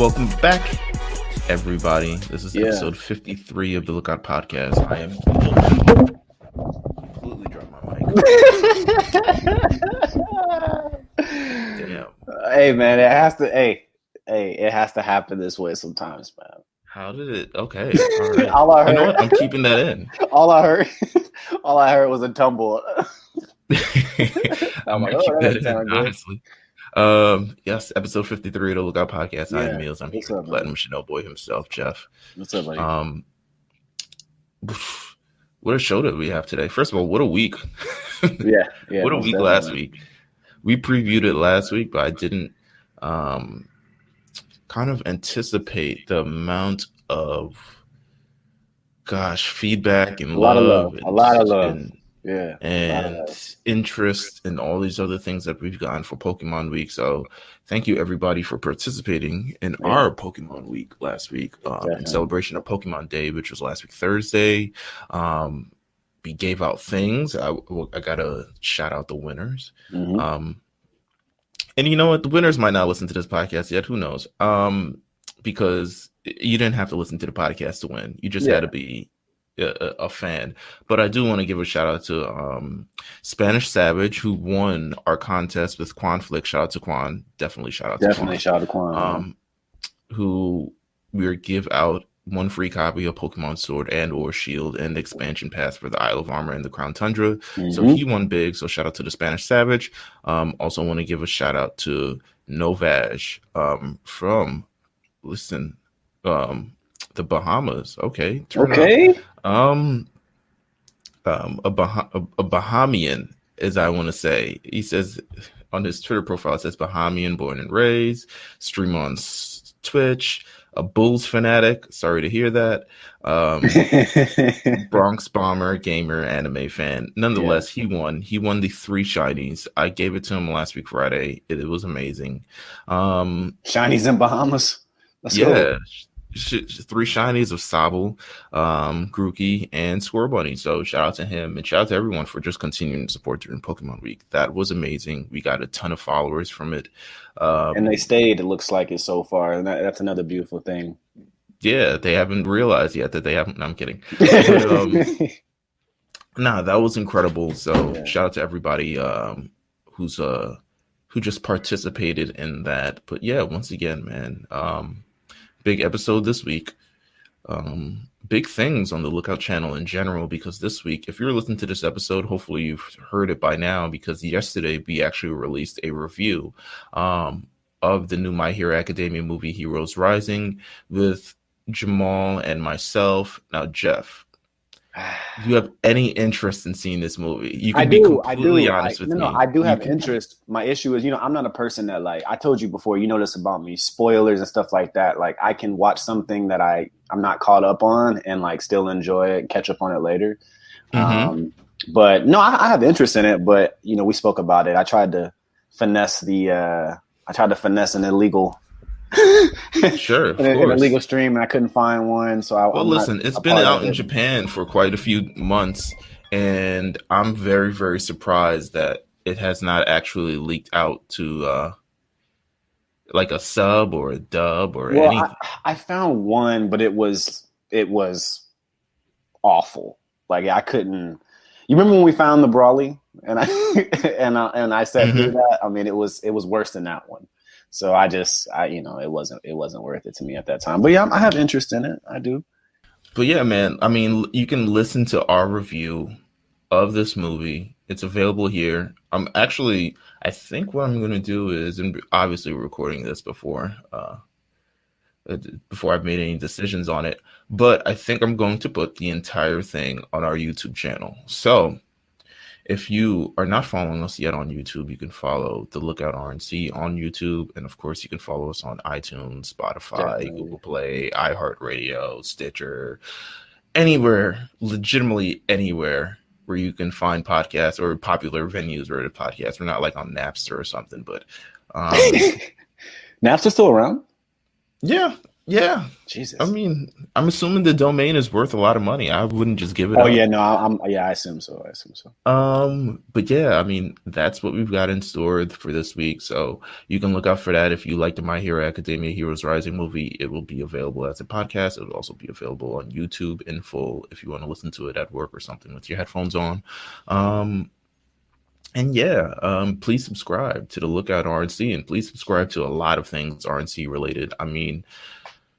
Welcome back, everybody. This is episode 53 of the Lookout Podcast. I am completely dropped my mic. Damn. Hey man, it has to. It has to happen this way sometimes, man. How did it? Okay, all right. All I heard, you know what? I'm keeping that in. all I heard was a tumble. I'm gonna keep that in, honestly. Yes, episode 53 of the Lookout Podcast. I am Meelz. I'm here with Platinum Chanel Boy himself, Jeff. What's up, buddy? What a show that we have today. First of all, what a week. Yeah. What a week last week. We previewed it last week, but I didn't kind of anticipate the amount of feedback and a lot of love. And interest and all these other things that we've gotten for Pokemon Week. So thank you everybody for participating in our Pokemon Week last week in celebration of Pokemon Day, which was last week Thursday. We gave out things. I gotta shout out the winners. And you know what? The winners might not listen to this podcast yet. Who knows? Because you didn't have to listen to the podcast to win. You just had to be a fan. But I do want to give a shout out to Spanish Savage, who won our contest with Quanflick. Shout out to Quan. Definitely shout out to Quan. Who we give out one free copy of Pokemon Sword and or Shield and the expansion pass for the Isle of Armor and the Crown Tundra. So he won big. So shout out to the Spanish Savage. Also want to give a shout out to Novaj from the Bahamas. Okay. A Bahamian, as I want to say. He says on his Twitter profile, it says Bahamian, born and raised, stream on Twitch, a Bulls fanatic. Sorry to hear that. Bronx Bomber, gamer, anime fan. Nonetheless, he won. He won the 3 shinies. I gave it to him last week Friday. It was amazing. Shinies in Bahamas. Let's go. 3 shinies of Sobble, Grookey, and Squirrelbunny. So shout out to him and shout out to everyone for just continuing to support during Pokemon Week. That was amazing. We got a ton of followers from it. And they stayed, it looks like it so far. And that's another beautiful thing. Yeah, they haven't realized yet that they haven't. No, I'm kidding. But, that was incredible. So shout out to everybody who just participated in that. But yeah, once again, man, big episode this week. Big things on the Lookout channel in general, because this week, if you're listening to this episode, hopefully you've heard it by now, because yesterday we actually released a review of the new My Hero Academia movie, Heroes Rising, with Jamal and myself. Now, Jeff, do you have any interest in seeing this movie? You can be completely honest with me. I do have interest. My issue is, I'm not a person that, like, I told you before, you know this about me, spoilers and stuff like that. Like, I can watch something that I'm not caught up on and, like, still enjoy it, catch up on it later. But no, I have interest in it. But, we spoke about it. I tried to finesse an illegal Sure, an illegal stream, and I couldn't find one. So it's been out in Japan for quite a few months, and I'm very, very surprised that it has not actually leaked out to like a sub or a dub or anything. I found one, but it was awful. Like, I couldn't. You remember when we found the Brawly, and I said through that? I mean, it was worse than that one. So it wasn't worth it to me at that time. But yeah, I have interest in it. I do. But yeah, man, I mean, you can listen to our review of this movie. It's available here. I think what I'm going to do is, and obviously we're recording this before I've made any decisions on it, but I think I'm going to put the entire thing on our YouTube channel. So if you are not following us yet on YouTube, you can follow the Lookout RNC on YouTube. And of course, you can follow us on iTunes, Spotify, Google Play, iHeartRadio, Stitcher, anywhere, legitimately anywhere where you can find podcasts or popular venues where the podcasts. We're not like on Napster or something, but Napster's still around? Yeah. Yeah. Jesus. I mean, I'm assuming the domain is worth a lot of money. I wouldn't just give it Oh up. yeah, no, I assume so. But yeah, I mean, that's what we've got in store for this week. So you can look out for that. If you like the My Hero Academia Heroes Rising movie, it will be available as a podcast. It will also be available on YouTube in full if you want to listen to it at work or something with your headphones on. And yeah, please subscribe to the Lookout RNC, and please subscribe to a lot of things RNC related. I mean,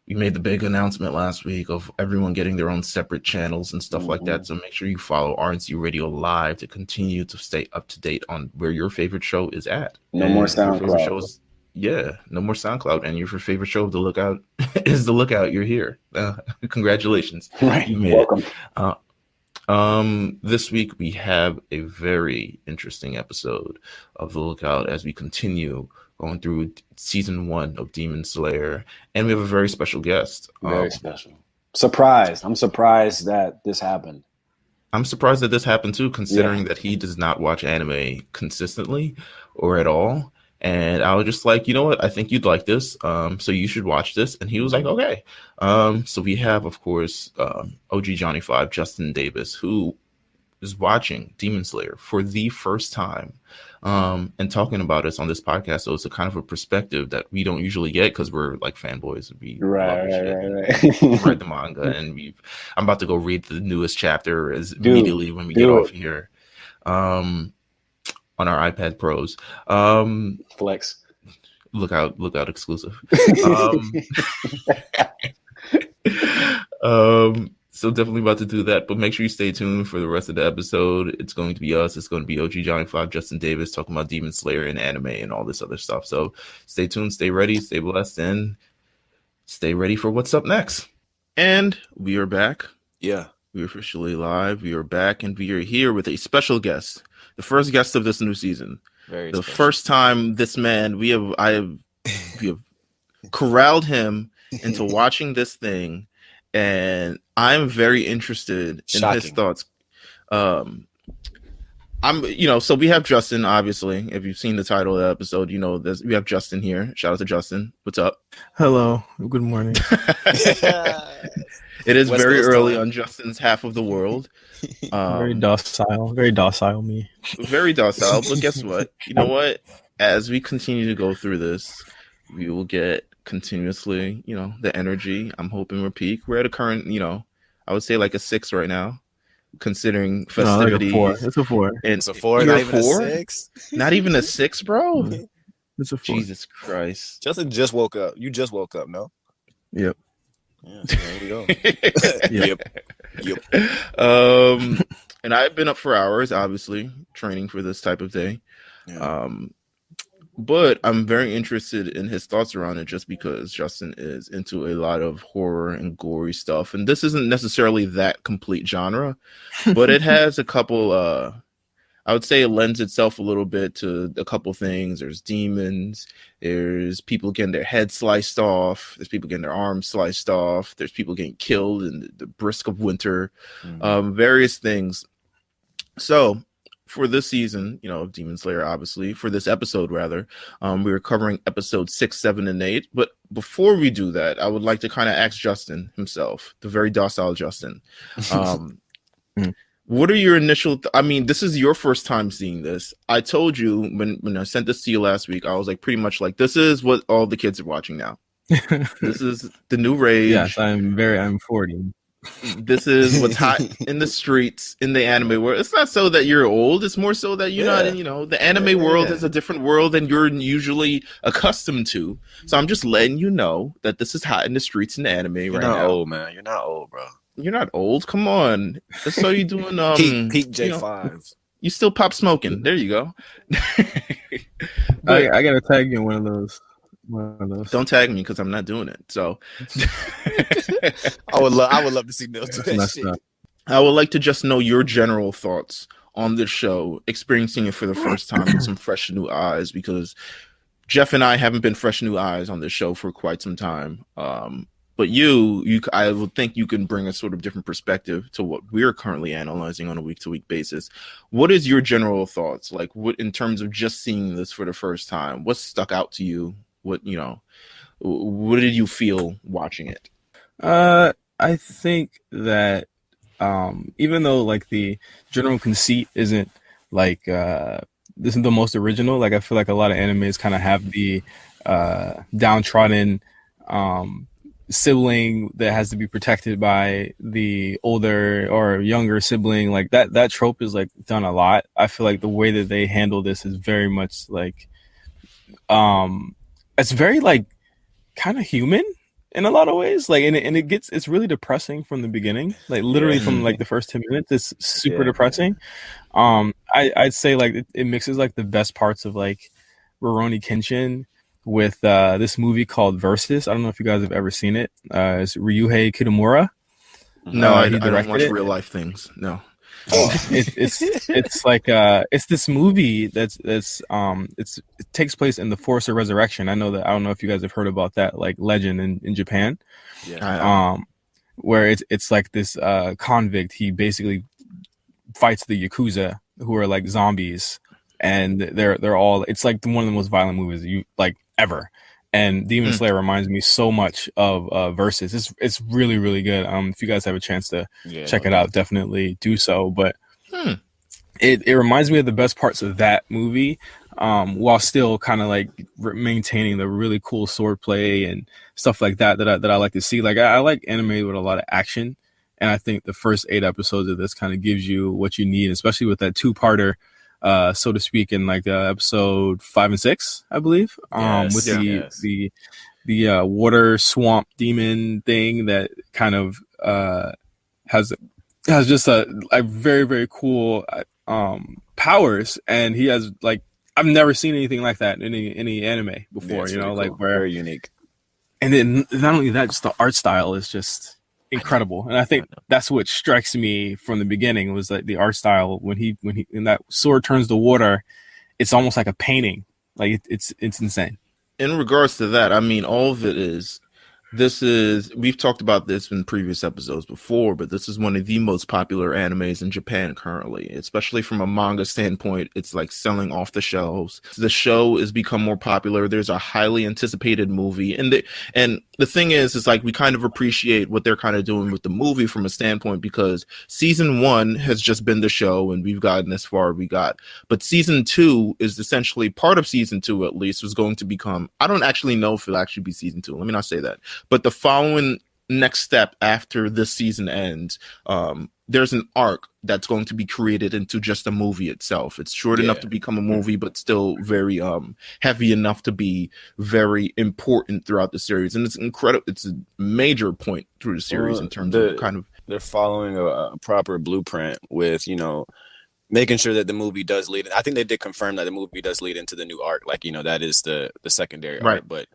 we made the big announcement last week of everyone getting their own separate channels and stuff like that. So make sure you follow RNC Radio Live to continue to stay up to date on where your favorite show is at. No more SoundCloud. No more SoundCloud. And if your favorite show of The Lookout is The Lookout, you're here. Congratulations. Right. You made Welcome. it. This week we have a very interesting episode of The Lookout as we continue going through season 1 of Demon Slayer, and we have a very special guest. Very special. Surprised. I'm surprised that this happened. I'm surprised that this happened too, considering that he does not watch anime consistently or at all. And I was just like, you know what? I think you'd like this. So you should watch this. And he was like, okay. So we have, of course, OG Johnny 5, Justin Davis, who is watching Demon Slayer for the first time and talking about us on this podcast. So it's a kind of a perspective that we don't usually get because we're like fanboys. We right. read the manga, and I'm about to go read the newest chapter immediately when we get off here. On our iPad Pros. Flex. Lookout exclusive. So definitely about to do that, but make sure you stay tuned for the rest of the episode. It's going to be us. It's going to be OG Johnny 5, Justin Davis talking about Demon Slayer and anime and all this other stuff. So stay tuned, stay ready, stay blessed, and stay ready for what's up next. And we are back. Yeah. We are officially live. We are back, and we are here with a special guest. The first guest of this new season. Very the special. First time this man, we have corralled him into watching this thing, and I'm very interested in his thoughts. So we have Justin, obviously. If you've seen the title of the episode, you know we have Justin here. Shout out to Justin. What's up? Hello. Good morning. It is West very Coast early time on Justin's half of the world. Very docile me. Very docile, but guess what? You know what? As we continue to go through this, we will get continuously, the energy. I'm hoping we're peak. We're at a current, I would say like a 6 right now, considering festivities. No, like a 4. It's a 4. It's a 4, not even 4? A 6? Not even a 6, bro? It's a 4. Jesus Christ. Justin just woke up. You just woke up, no? Yep. Yeah, so there we go. Yep. And I've been up for hours, obviously, training for this type of day. Yeah. But I'm very interested in his thoughts around it just because Justin is into a lot of horror and gory stuff. And this isn't necessarily that complete genre, but it has a couple, I would say it lends itself a little bit to a couple things. There's demons, there's people getting their head sliced off, there's people getting their arms sliced off, there's people getting killed in the brisk of winter, various things. So for this season, of Demon Slayer, obviously, for this episode, rather, we were covering episodes 6, 7, and 8. But before we do that, I would like to kind of ask Justin himself, the very docile Justin. What are your initial... I mean, this is your first time seeing this. I told you when I sent this to you last week, I was like, pretty much like, this is what all the kids are watching now. This is the new rage. Yes, I'm 40. This is what's hot in the streets in the anime world. It's not so that you're old. It's more so that you're not in, the anime world is a different world than you're usually accustomed to. So I'm just letting you know that this is hot in the streets in the anime right now. You're not old, man. You're not old, bro. You're not old. Come on. That's so you doing peak J5. You still pop smoking. There you go. I gotta tag you in one of those. Don't tag me because I'm not doing it. So I would love to see Meelz do that shit. I would like to just know your general thoughts on this show, experiencing it for the first time with some fresh new eyes, because Jeff and I haven't been fresh new eyes on this show for quite some time. But I would think you can bring a sort of different perspective to what we're currently analyzing on a week-to-week basis. What is your general thoughts? Like, what in terms of just seeing this for the first time? What stuck out to you? What What did you feel watching it? I think that even though like the general conceit isn't like isn't the most original, like I feel like a lot of animes kind of have the downtrodden sibling that has to be protected by the older or younger sibling. Like that trope is like done a lot. I feel like the way that they handle this is very much like it's very like kind of human in a lot of ways, like, and it's really depressing from the beginning, like literally from like the first 10 minutes. It's super depressing. I'd say like it mixes like the best parts of like Rurouni Kenshin with this movie called Versus. I don't know if you guys have ever seen it. It's Ryuhei Kitamura. No, I don't watch real life things. No. It's like it's this movie that's it takes place in the Force of Resurrection. I don't know if you guys have heard about that like legend in Japan. Where it's like this convict, he basically fights the Yakuza who are like zombies, and they're all, it's like one of the most violent movies you like ever. And Demon Slayer reminds me so much of Versus. It's really, really good. If you guys have a chance to check it out, definitely do so. But it reminds me of the best parts of that movie, while still kind of like maintaining the really cool swordplay and stuff like that I like to see. Like I like anime with a lot of action, and I think the first 8 episodes of this kind of gives you what you need, especially with that 2-parter. So to speak, in like episode 5 and 6, I believe, with the water swamp demon thing that kind of has just a very, very cool powers, and he has like, I've never seen anything like that in any anime before. You know, like where very unique. And then not only that, just the art style is just incredible. And I think that's what strikes me from the beginning was like the art style when he and that sword turns the water, it's almost like a painting. Like it's insane. In regards to that, I mean, all of it is, we've talked about this in previous episodes before, but this is one of the most popular animes in Japan currently, especially from a manga standpoint. It's like selling off the shelves. The show has become more popular. There's a highly anticipated movie, and the thing is like we kind of appreciate what they're kind of doing with the movie from a standpoint, because season 1 has just been the show and we've gotten as far as we got. But season 2 is essentially part of season 2, at least, was going to become, I don't actually know if it'll actually be season 2. Let me not say that. But the following next step after this season ends, there's an arc that's going to be created into just a movie itself. It's short enough to become a movie, but still very heavy enough to be very important throughout the series. And it's incredible. It's a major point through the series in terms of kind of, they're following a proper blueprint with, you know, making sure that the movie does lead. I think they did confirm that the movie does lead into the new arc. Like, you know, that is the secondary arc, but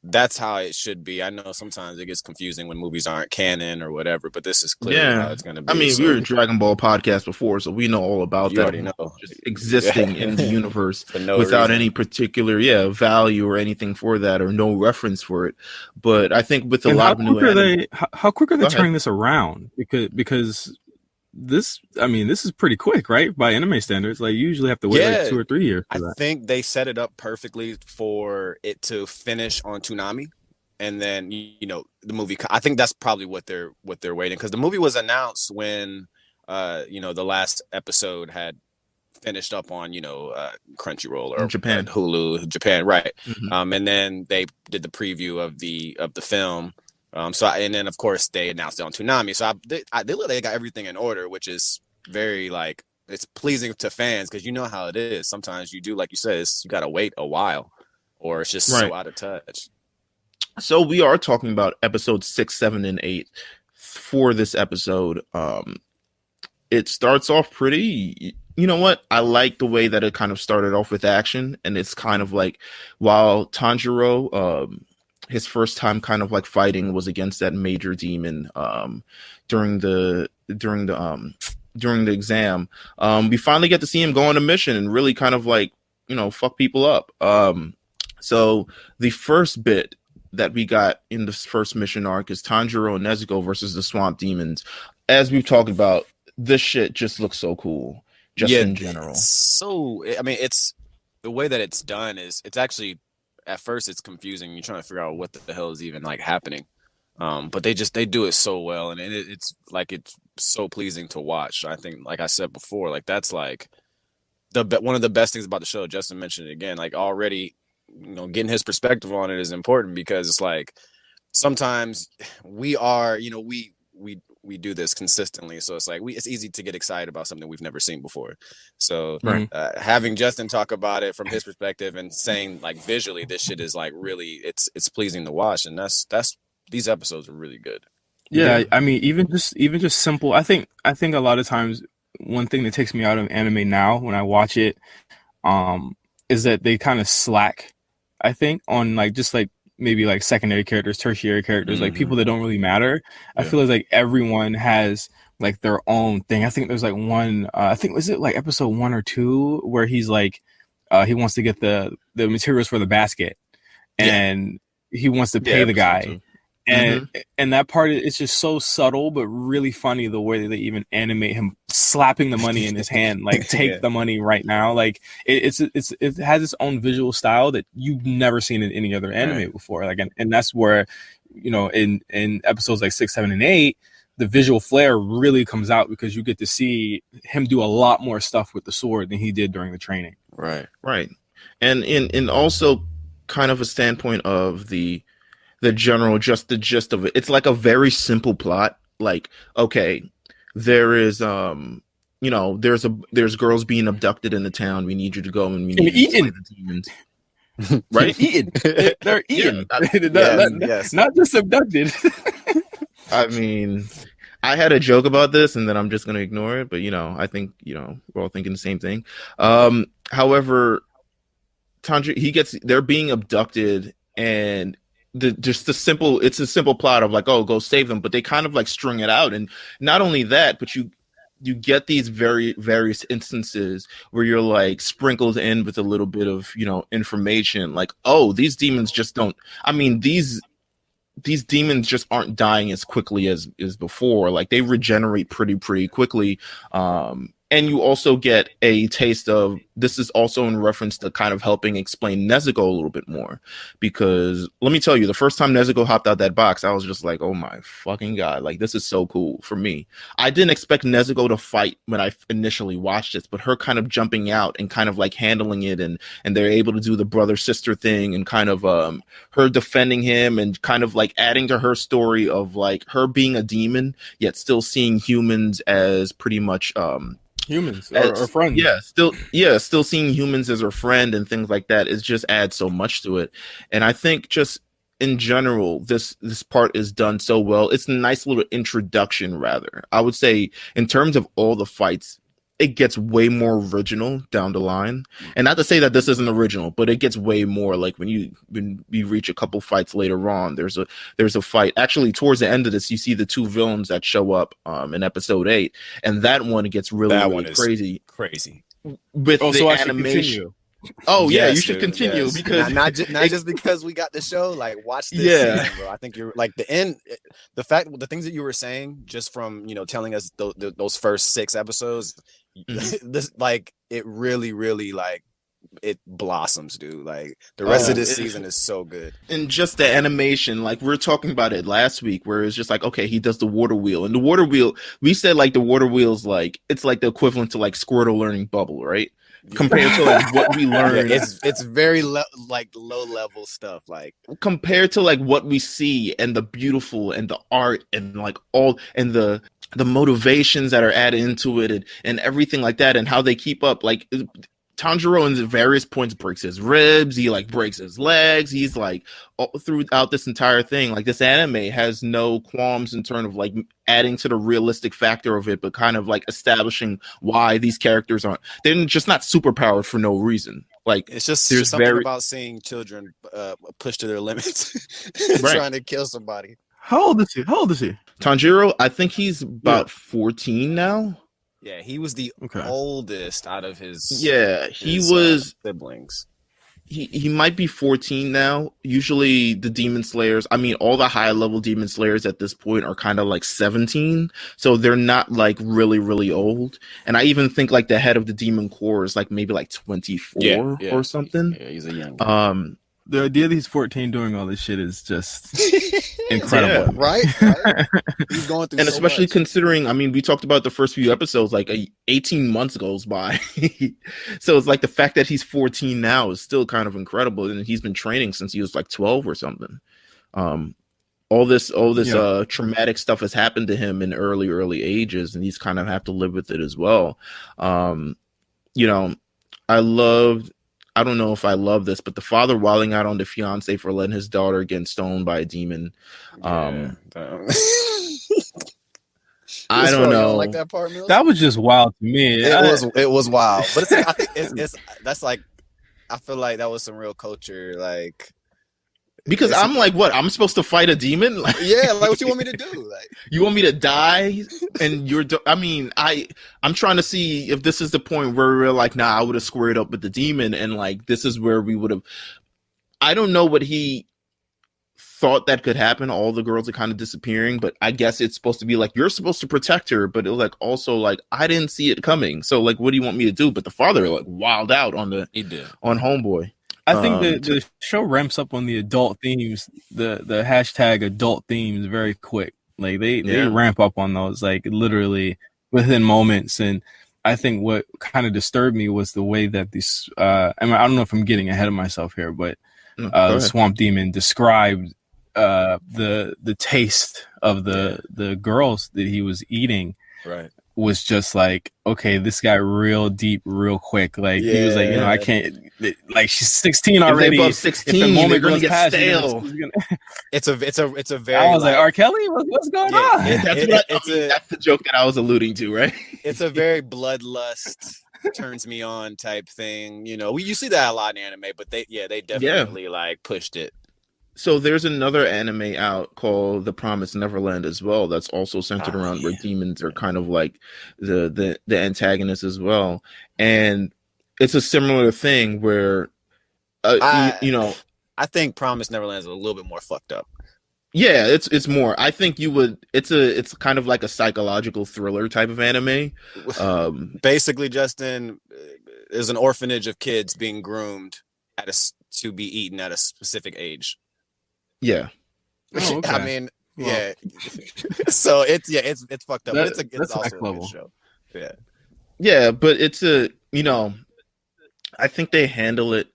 that's how it should be. I know sometimes it gets confusing when movies aren't canon or whatever, but this is clearly how it's going to be. I mean, we were a Dragon Ball podcast before, so we know all about that. Already know. Just existing in the universe without any particular value or anything for that, or no reference for it. But I think with a lot of new anime, how quick are they turning this around? Because this is pretty quick, right? By anime standards, like you usually have to wait like 2 or 3 years for that. I think they set it up perfectly for it to finish on Toonami, and then you know the movie. I think that's probably what they're waiting, because the movie was announced when you know the last episode had finished up on Crunchyroll or Japan, Hulu, Japan, right? And then they did the preview of the film. And then of course they announced it on Toonami. So they got everything in order, which is very like, it's pleasing to fans, because you know how it is. Sometimes you do, like you said, you got to wait a while, or it's just so out of touch. So we are talking about episodes 6, 7, and 8 for this episode. It starts off pretty. You know what? I like the way that it kind of started off with action, and it's kind of like, while Tanjiro, his first time kind of like fighting was against that major demon during the exam. We finally get to see him go on a mission and really kind of like, you know, fuck people up. So the first bit that we got in this first mission arc is Tanjiro and Nezuko versus the swamp demons. As we've talked about, this shit just looks so cool, just in general. So I mean, it's the way that it's done is it's actually at first it's confusing. You're trying to figure out what the hell is even like happening. But they do it so well, and it's so pleasing to watch. I think, like I said before, like that's like one of the best things about the show. Justin mentioned it again. Like already, getting his perspective on it is important, because it's like sometimes we do this consistently, so it's like it's easy to get excited about something we've never seen before. So having Justin talk about it from his perspective and saying like visually this shit is like really it's pleasing to watch, and that's these episodes are really good. Yeah, I mean, even just simple. I think a lot of times one thing that takes me out of anime now when I watch it, is that they kind of slack. I think on like just like maybe like secondary characters, tertiary characters, like people that don't really matter. I feel like everyone has like their own thing. I think there's like one. I think was it like episode 1 or 2 where he's like, he wants to get the materials for the basket, and he wants to pay the guy. 2. And that part is just so subtle but really funny, the way that they even animate him slapping the money in his hand, like take the money right now. Like it has its own visual style that you've never seen in any other anime before. Like and that's where in episodes like 6, 7, and 8, the visual flair really comes out, because you get to see him do a lot more stuff with the sword than he did during the training. Right. And in also kind of a standpoint of the general, just the gist of it. It's like a very simple plot. Like, okay, there is there's girls being abducted in the town. We need you to go and we need you to slay the demons. Right? They're eaten. Yes. Not just abducted. I mean, I had a joke about this, and then I'm just gonna ignore it. But I think we're all thinking the same thing. However, Tanjiro, they're being abducted, and it's a simple plot of like, oh, go save them, but they kind of like string it out. And not only that, but you get these various instances where you're like sprinkled in with a little bit of information, like, oh, these demons just don't, I mean, these demons just aren't dying as quickly as before. Like they regenerate pretty quickly. And you also get a taste of, this is also in reference to kind of helping explain Nezuko a little bit more. Because let me tell you, the first time Nezuko hopped out that box, I was just like, oh my fucking God, like this is so cool for me. I didn't expect Nezuko to fight when I initially watched this, but her kind of jumping out and kind of like handling it, and they're able to do the brother-sister thing, and kind of her defending him, and kind of like adding to her story of like her being a demon, yet still seeing humans as pretty much humans or friends. Still seeing humans as her friend and things like that. It just adds so much to it. And I think just in general, this part is done so well. It's a nice little introduction, rather. I would say in terms of all the fights, it gets way more original down the line. And not to say that this isn't original, but it gets way more. Like when you reach a couple fights later on, there's a fight. Actually, towards the end of this, you see the 2 villains that show up in episode 8, and that one gets really crazy. With the animation. Oh yeah, you should continue, because not just because we got the show. Like watch this season, bro. I think you're like the things that you were saying just from telling us those first 6 episodes. This like it really like it blossoms, dude. Like the rest of this season is so good. And just the animation, like we were talking about it last week, where it's just like, okay, he does the water wheel, and the water wheel, we said like the water wheel's like, it's like the equivalent to like Squirtle learning bubble, right? Compared to like what we learned, it's very low level stuff. Like compared to like what we see, and the beautiful, and the art, and like all, and the motivations that are added into it, and everything like that, and how they keep up. Like Tanjiro in various points breaks his ribs, he like breaks his legs, he's like throughout this entire thing, like this anime has no qualms in terms of like adding to the realistic factor of it, but kind of like establishing why these characters they're just not superpowered for no reason. Like it's just there's something about seeing children pushed to their limits, trying to kill somebody. How old is he? Tanjiro, I think he's about 14 now. Yeah, he was the oldest out of his siblings. He might be 14 now. Usually the demon slayers, I mean, all the high level demon slayers at this point are kind of like 17, so they're not like really old. And I even think like the head of the demon corps is like maybe like 24 or something. Yeah, he's a young guy. The idea that he's 14 doing all this shit is just incredible. Right? He's going through and so especially much. considering, I mean, we talked about the first few episodes, like 18 months goes by. So it's like the fact that he's 14 now is still kind of incredible. And he's been training since he was like 12 or something. All this traumatic stuff has happened to him in early ages, and he's kind of have to live with it as well. You know, I don't know if I love this, but the father wilding out on the fiance for letting his daughter get stoned by a demon. I don't know. Like that part, Meelz? That was just wild to me. It was wild, but I think it's that's like, I feel like that was some real culture, like, because I'm like, what? I'm supposed to fight a demon? Like, yeah, like what you want me to do? Like, you want me to die? And I mean, I'm trying to see if this is the point where we're like, nah, I would have squared up with the demon, and like this is where we would have. I don't know what he thought that could happen. All the girls are kind of disappearing, but I guess it's supposed to be like you're supposed to protect her, but it was like also like I didn't see it coming. So like, what do you want me to do? But the father like wild out on homeboy. I think the show ramps up on the adult themes, the hashtag adult themes very quick. Like they ramp up on those like literally within moments. And I think what kind of disturbed me was the way that these I mean, I don't know if I'm getting ahead of myself here, but the swamp demon described the taste of the girls that he was eating. right. Was just like, okay, this got real deep real quick. Like he was like, you know, I can't, like she's 16 already. If 16, they're gonna get past, stale. It's a very. I was like, R. Kelly, what's going on? That's the joke that I was alluding to, right? It's a very bloodlust turns me on type thing. You know, you see that a lot in anime, but they definitely like pushed it. So there's another anime out called The Promised Neverland as well. That's also centered around where demons are kind of like the antagonist as well, and it's a similar thing where, you know, I think Promised Neverland is a little bit more fucked up. Yeah, it's more. I think you would. It's kind of like a psychological thriller type of anime. Basically, Justin is an orphanage of kids being groomed to be eaten at a specific age. Yeah. Oh, okay. I mean, yeah. So it's fucked up. But it's also a good show. Yeah. Yeah, but it's I think they handle it.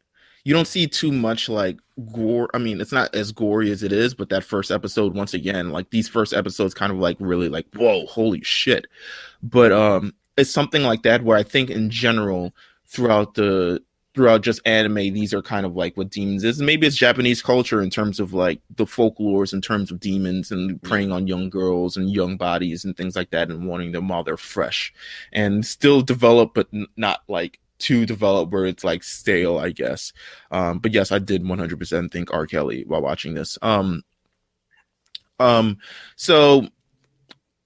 You don't see too much like gore. I mean, it's not as gory as it is, but that first episode, once again, like these first episodes kind of like really like, whoa, holy shit. But it's something like that where I think in general throughout just anime, these are kind of like what demons is. Maybe it's Japanese culture in terms of like the folklores in terms of demons and preying on young girls and young bodies and things like that and wanting them while they're fresh and still develop, but not like too develop where it's like stale, I guess. But yes, I did 100% think R. Kelly while watching this. So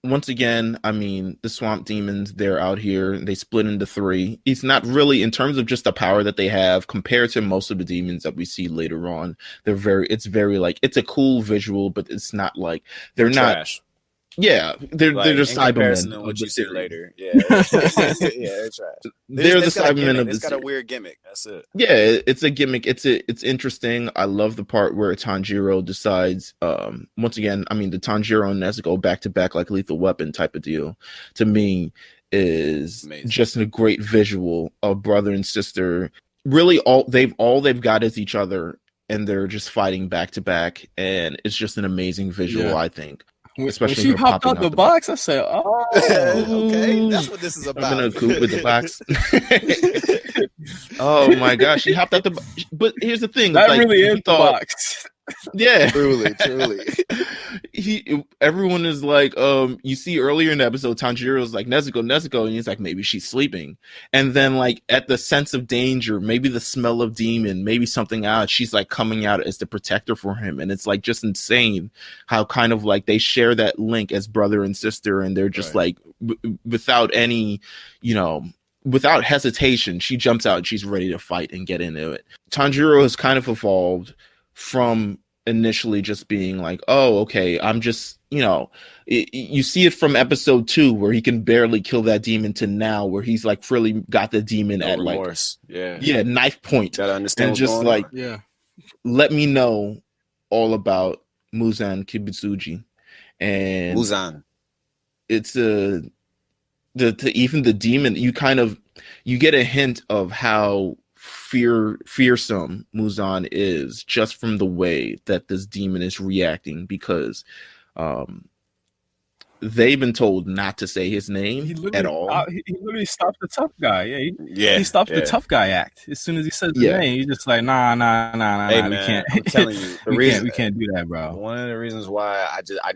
once again, I mean, the swamp demons, they're out here. They split into three. It's not really in terms of just the power that they have compared to most of the demons that we see later on. It's very like, it's a cool visual, but it's not like they're trash. Not. Yeah, they're just Cybermen. To what you see later. Yeah, yeah, they're trash. They're the Cybermen of the It's got a weird gimmick. That's it. Yeah, it's a gimmick. It's interesting. I love the part where Tanjiro decides. Once again, I mean, the Tanjiro and Nezuko back to back like Lethal Weapon type of deal. To me, is amazing. Just a great visual of brother and sister. Really, all they've got is each other, and they're just fighting back to back, and it's just an amazing visual. Yeah. I think. Especially when she hopped out the box, I said, "Oh, okay, that's what this is about." I'm gonna coop with the box. Oh my gosh, she hopped out the. But here's the thing: that like, really is the box. Yeah, truly. Everyone is like, you see earlier in the episode, Tanjiro's like Nezuko, and he's like, maybe she's sleeping, and then like at the sense of danger, maybe the smell of demon, maybe something out, she's like coming out as the protector for him, and it's like just insane how kind of like they share that link as brother and sister, and they're just like without any, without hesitation, she jumps out and she's ready to fight and get into it. Tanjiro has kind of evolved from initially just being like, oh, okay, I'm just, you see it from episode 2 where he can barely kill that demon to now where he's like really got the demon at remorse. Like, yeah, knife point. Gotta understand and just like, yeah. let me know all about Muzan Kibitsuji, and Muzan. it's even the demon. You get a hint of how fearsome Muzan is just from the way that this demon is reacting, because they've been told not to say his name at all. He literally stopped the tough guy. He stopped the tough guy act as soon as he says the name. He's just like, nah. Hey, we man, can't. I'm telling you, we can't do that, bro. One of the reasons why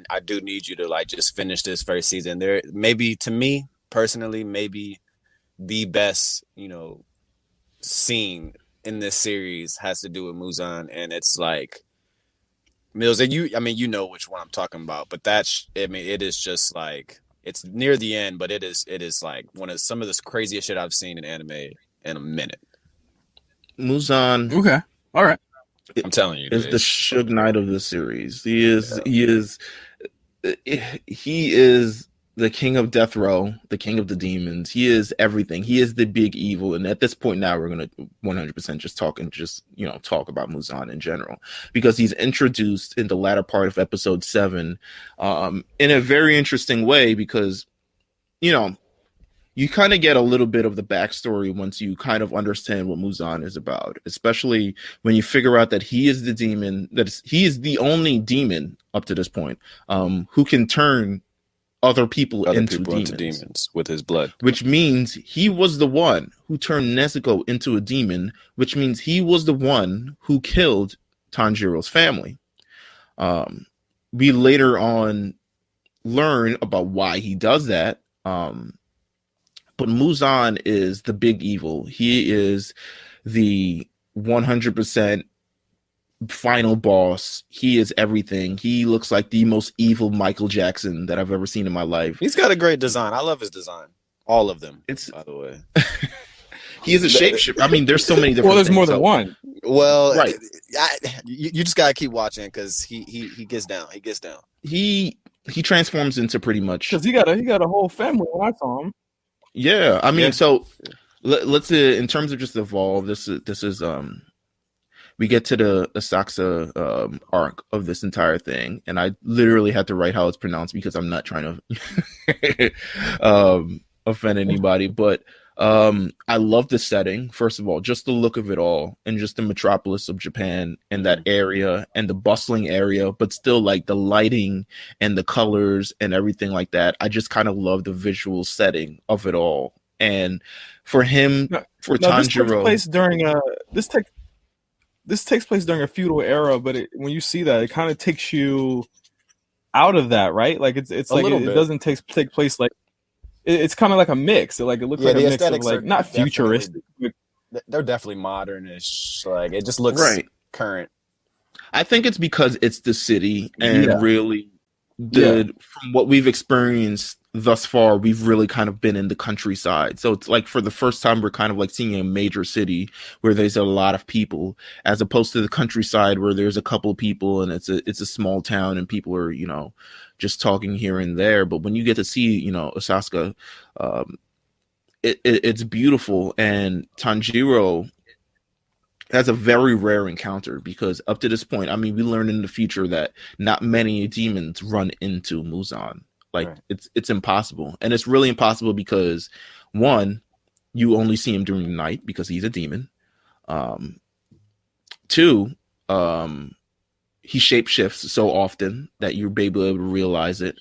I do need you to like just finish this first season. There, maybe to me personally, maybe the best scene in this series has to do with Muzan, and it's like Meelz, and you know which one I'm talking about, but it is just like, it's near the end, but it is like some of the craziest shit I've seen in anime in a minute. Muzan, okay, all right, I'm telling you, is the Suge Knight of the series. He is the king of death row, the king of the demons. He is everything. He is the big evil. And at this point now, we're going to 100% just talk about Muzan in general, because he's introduced in the latter part of episode 7 in a very interesting way, because, you kind of get a little bit of the backstory once you kind of understand what Muzan is about, especially when you figure out that he is the demon, he is the only demon up to this point who can turn other people into demons with his blood, which means he was the one who turned Nezuko into a demon, which means he was the one who killed Tanjiro's family. We later on learn about why he does that, but Muzan is the big evil. He is the 100% final boss. He is everything. He looks like the most evil Michael Jackson that I've ever seen in my life. He's got a great design. I love his design. All of them, by the way. He is a shapeshifter. I mean, there's so many different. Well, there's more than one. Well, right. You just gotta keep watching, because he gets down. He gets down. He transforms into pretty much, because he got a whole family when I saw him. Yeah, I mean, so let's in terms of just evolve. This is we get to the Asakusa arc of this entire thing, and I literally had to write how it's pronounced because I'm not trying to offend anybody. But I love the setting, first of all, just the look of it all, and just the metropolis of Japan and that area and the bustling area, but still like the lighting and the colors and everything like that. I just kind of love the visual setting of it all. And for him, Tanjiro, this takes place during a feudal era, but when you see that, it kind of takes you out of that, right? Like it's like it doesn't take place like. It's kind of like a mix. It looks like a mix of like not futuristic. They're definitely modernish. Like it just looks current. I think it's because it's the city, and really, from what we've experienced thus far, we've really kind of been in the countryside. So it's like for the first time, we're kind of like seeing a major city where there's a lot of people, as opposed to the countryside where there's a couple people and it's a small town and people are, just talking here and there. But when you get to see, Osaka, it's beautiful. And Tanjiro has a very rare encounter, because up to this point, I mean, we learn in the future that not many demons run into Muzan. Like it's impossible. And it's really impossible because, one, you only see him during the night because he's a demon. Two, he shapeshifts so often that you're able to realize it.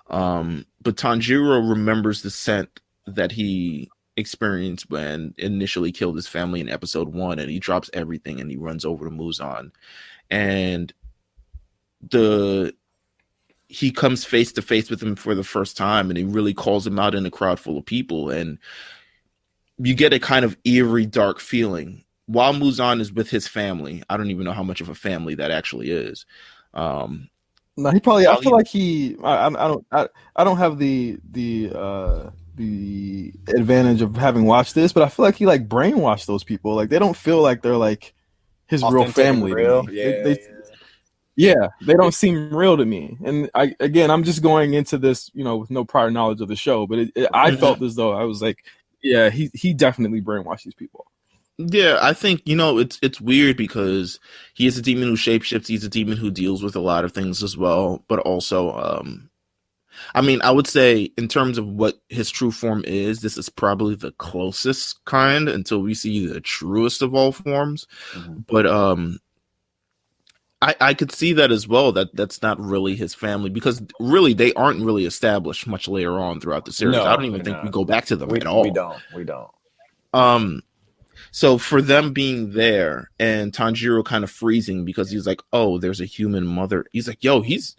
But Tanjiro remembers the scent that he experienced when initially killed his family in episode 1, and he drops everything and he runs over to Muzan. And he comes face to face with him for the first time, and he really calls him out in a crowd full of people. And you get a kind of eerie, dark feeling. While Muzan is with his family, I don't even know how much of a family that actually is. No, he probably. I feel like he. I don't have the advantage of having watched this, but I feel like he like brainwashed those people. Like they don't feel like they're like his real family. Real? Yeah, they don't seem real to me. And I'm just going into this, with no prior knowledge of the show. But I felt as though I was like, yeah, he definitely brainwashed these people. Yeah, I think, it's weird because he is a demon who shapeshifts. He's a demon who deals with a lot of things as well, but also, I mean, I would say in terms of what his true form is, this is probably the closest kind until we see the truest of all forms. Mhm. But I could see that as well. That's not really his family because really they aren't really established much later on throughout the series. I No, don't even they're think we not. go back to them We at all. we don't. Um, so for them being there and Tanjiro kind of freezing because he's like, oh, there's a human mother. He's like, yo, he's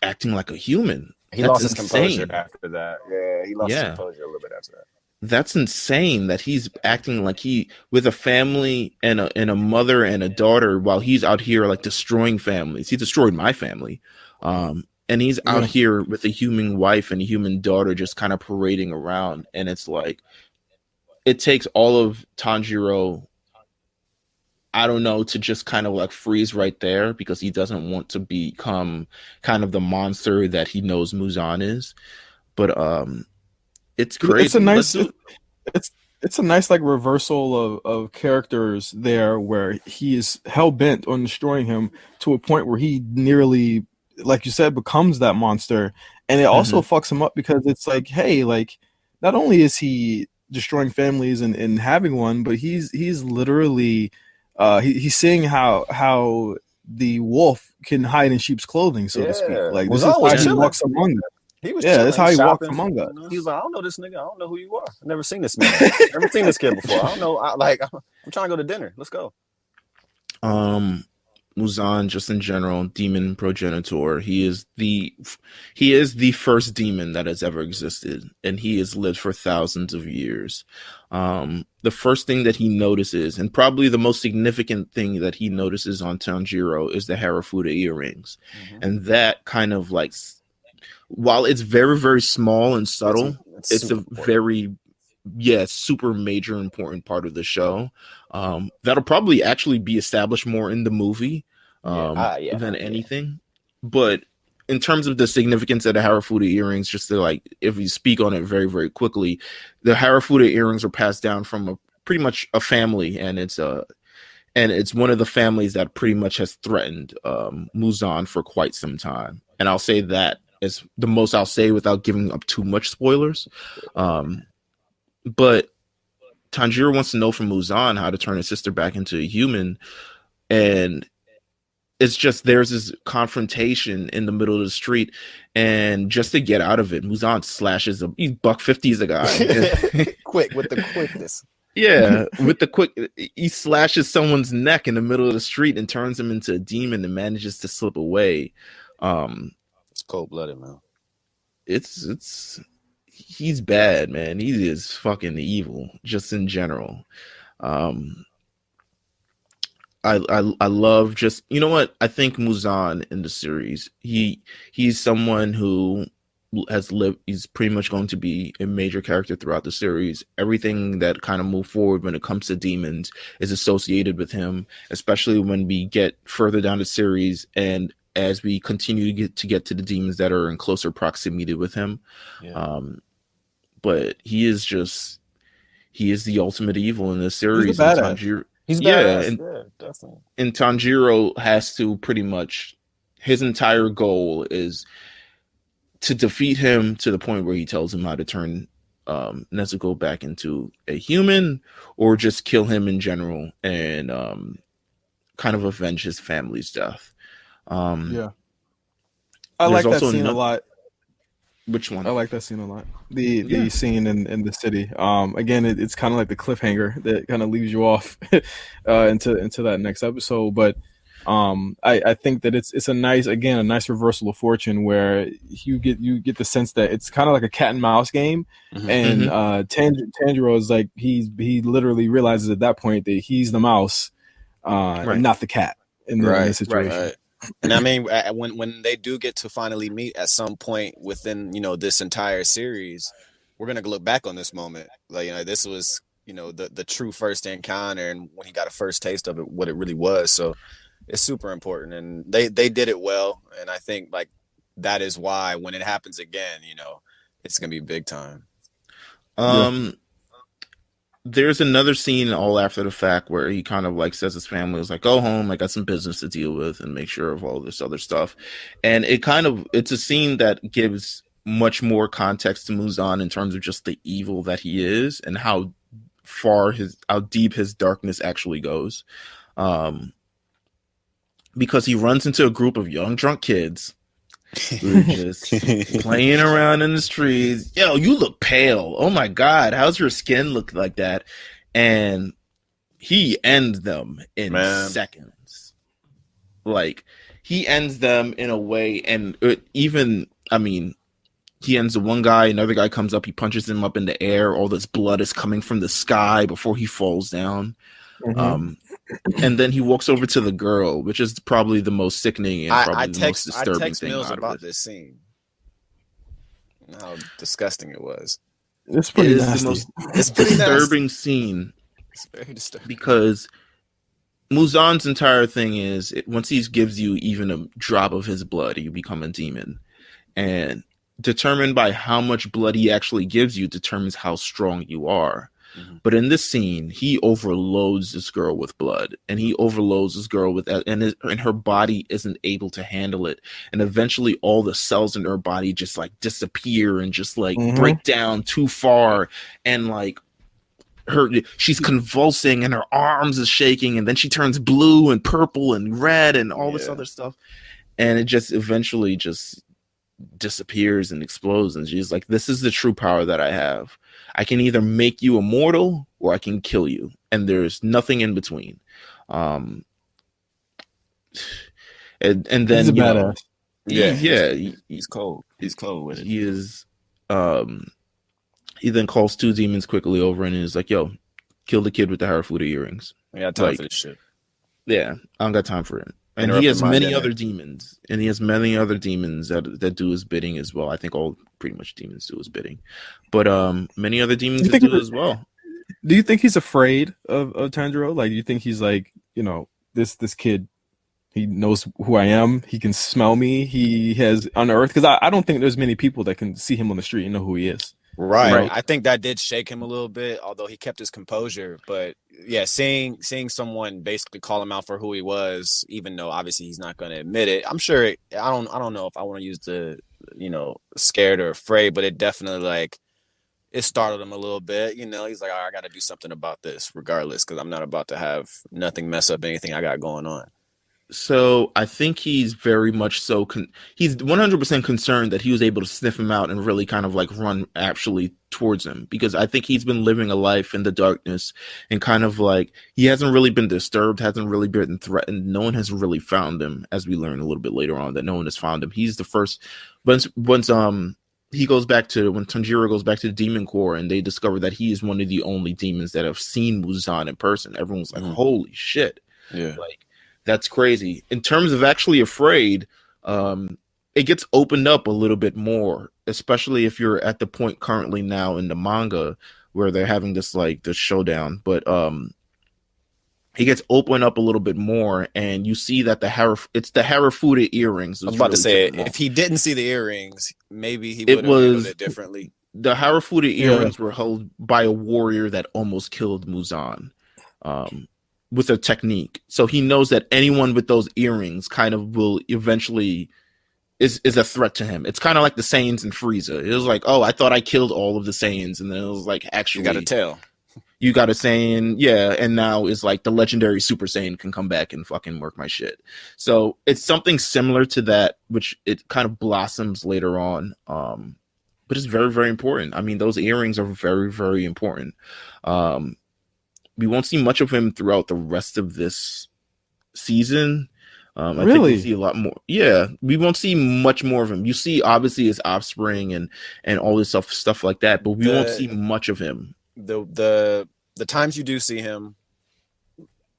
acting like a human. He That's lost his insane. composure after that. Yeah, he lost his Yeah. composure a little bit after that. That's insane that he's acting like he with a family and a mother and a daughter while he's out here like destroying families. He destroyed my family. And he's out here with a human wife and a human daughter just kind of parading around. And it's like it takes all of Tanjiro, I don't know, to just kind of like freeze right there because he doesn't want to become kind of the monster that he knows Muzan is. But it's crazy. It's a nice like reversal of characters there where he is hell bent on destroying him to a point where he nearly, like you said, becomes that monster. And it also fucks him up because it's like, hey, like not only is he destroying families and having one, but he's literally he's seeing how the wolf can hide in sheep's clothing, so to speak. Like this is how he walks among them. He was that's how he walks shopping, among us. He was like, I don't know this nigga. I don't know who you are. I've never seen this man. Never seen this kid before. I don't know. I'm trying to go to dinner. Let's go. Muzan, just in general, demon progenitor. He is the first demon that has ever existed, and he has lived for thousands of years. The first thing that he notices, and probably the most significant thing that he notices on Tanjiro, is the Harafuda earrings, and that kind of like, while it's very, very small and subtle, it's a very, super major important part of the show. That'll probably actually be established more in the movie than anything. But in terms of the significance of the Harafuda earrings, just to like, if you speak on it very, very quickly, the Harafuda earrings are passed down from pretty much a family, and it's one of the families that pretty much has threatened Muzan for quite some time. And I'll say that is the most I'll say without giving up too much spoilers. But Tanjiro wants to know from Muzan how to turn his sister back into a human, and it's just there's this confrontation in the middle of the street, and just to get out of it, Muzan slashes him. He's $150 a guy. Quick with the quickness. Yeah, with the quick, he slashes someone's neck in the middle of the street and turns him into a demon and manages to slip away. It's cold-blooded, man. He's bad, man. He is fucking evil, just in general. I love just, you know what? I think Muzan in the series, he's someone who has lived. He's pretty much going to be a major character throughout the series. Everything that kind of moved forward when it comes to demons is associated with him, especially when we get further down the series and as we continue to get to the demons that are in closer proximity with him. But he is the ultimate evil in this series. He's badass. Definitely. And Tanjiro has to pretty much, his entire goal is to defeat him to the point where he tells him how to turn Nezuko back into a human, or just kill him in general and kind of avenge his family's death. I like that scene a lot. Which one? I like that scene a lot. The scene in the city. Again, it's kind of like the cliffhanger that kind of leaves you off into that next episode. But I think that it's a nice reversal of fortune where you get the sense that it's kind of like a cat and mouse game, and Tanjiro is like he literally realizes at that point that he's the mouse, and not the cat in the situation. Right. And I mean, when they do get to finally meet at some point within, this entire series, we're gonna look back on this moment. Like, this was, the true first encounter, and when he got a first taste of it, what it really was. So it's super important, and they did it well. And I think like that is why when it happens again, it's gonna be big time. there's another scene all after the fact where he kind of like says his family was like, go home, I got some business to deal with and make sure of all this other stuff. And it's a scene that gives much more context to Muzan in terms of just the evil that he is and how deep his darkness actually goes. Because he runs into a group of young drunk kids who are just playing around in the streets. Yo, you look pale. Oh my God, how's your skin look like that? And he ends them in seconds. Like, he ends them in a way, and he ends the one guy, another guy comes up, he punches him up in the air, all this blood is coming from the sky before he falls down. Mm-hmm. And then he walks over to the girl, which is probably the most sickening and probably the most disturbing thing. I text Meelz about this scene. How disgusting it was. It's pretty nasty. The most disturbing scene. It's very disturbing. Because Muzan's entire thing is, once he gives you even a drop of his blood, you become a demon. And determined by how much blood he actually gives you determines how strong you are. Mm-hmm. But in this scene, he overloads this girl with blood, and he overloads this girl with that, and her body isn't able to handle it. And eventually all the cells in her body just like disappear and just like break down too far. And like she's convulsing and her arms is shaking, and then she turns blue and purple and red and all this other stuff. And it just eventually just disappears and explodes. And she's like, this is the true power that I have. I can either make you immortal or I can kill you, and there's nothing in between. And then he's a badass. He's cold. He's cold with it. He is. He then calls two demons quickly over and is like, "Yo, kill the kid with the Harafuda earrings." I got time for this shit. Yeah, I don't got time for it. And he has many other demons, that do his bidding as well. I think all pretty much demons do his bidding, but many other demons do it as well. Do you think he's afraid of Tanjiro? Like, do you think he's like, this kid, he knows who I am, he can smell me, he has unearthed? Because I don't think there's many people that can see him on the street and know who he is. Right. I think that did shake him a little bit, although he kept his composure. But yeah, seeing someone basically call him out for who he was, even though obviously he's not going to admit it. I'm sure I don't know if I want to use the scared or afraid, but it definitely it startled him a little bit. He's like, I got to do something about this regardless, because I'm not about to have nothing mess up anything I got going on. So I think he's very much so he's 100% concerned that he was able to sniff him out and really kind of like run actually towards him, because I think he's been living a life in the darkness and kind of like he hasn't really been disturbed, hasn't really been threatened. No one has really found him, as we learn a little bit later on that no one has found him. He's the first once he goes back to when Tanjiro goes back to the Demon Corps and they discover that he is one of the only demons that have seen Muzan in person. Everyone's like, holy shit. Yeah. Like, that's crazy. In terms of actually afraid, it gets opened up a little bit more, especially if you're at the point currently now in the manga where they're having this showdown. But he gets opened up a little bit more, and you see that it's the Harafuda earrings. I was about to say, if he didn't see the earrings, maybe he would have handled it differently. The Harafuda earrings were held by a warrior that almost killed Muzan. With a technique. So he knows that anyone with those earrings kind of will eventually is a threat to him. It's kind of like the Saiyans in Frieza. It was like, oh, I thought I killed all of the Saiyans, and then it was like, actually, you got a tail. You got a Saiyan, yeah, and now it's like the legendary Super Saiyan can come back and fucking work my shit. So it's something similar to that, which it kind of blossoms later on. But it's very, very important. I mean, those earrings are very, very important. We won't see much of him throughout the rest of this season. I think we'll see a lot more. Yeah, we won't see much more of him. You see, obviously, his offspring and all this stuff like that, but we won't see much of him. The times you do see him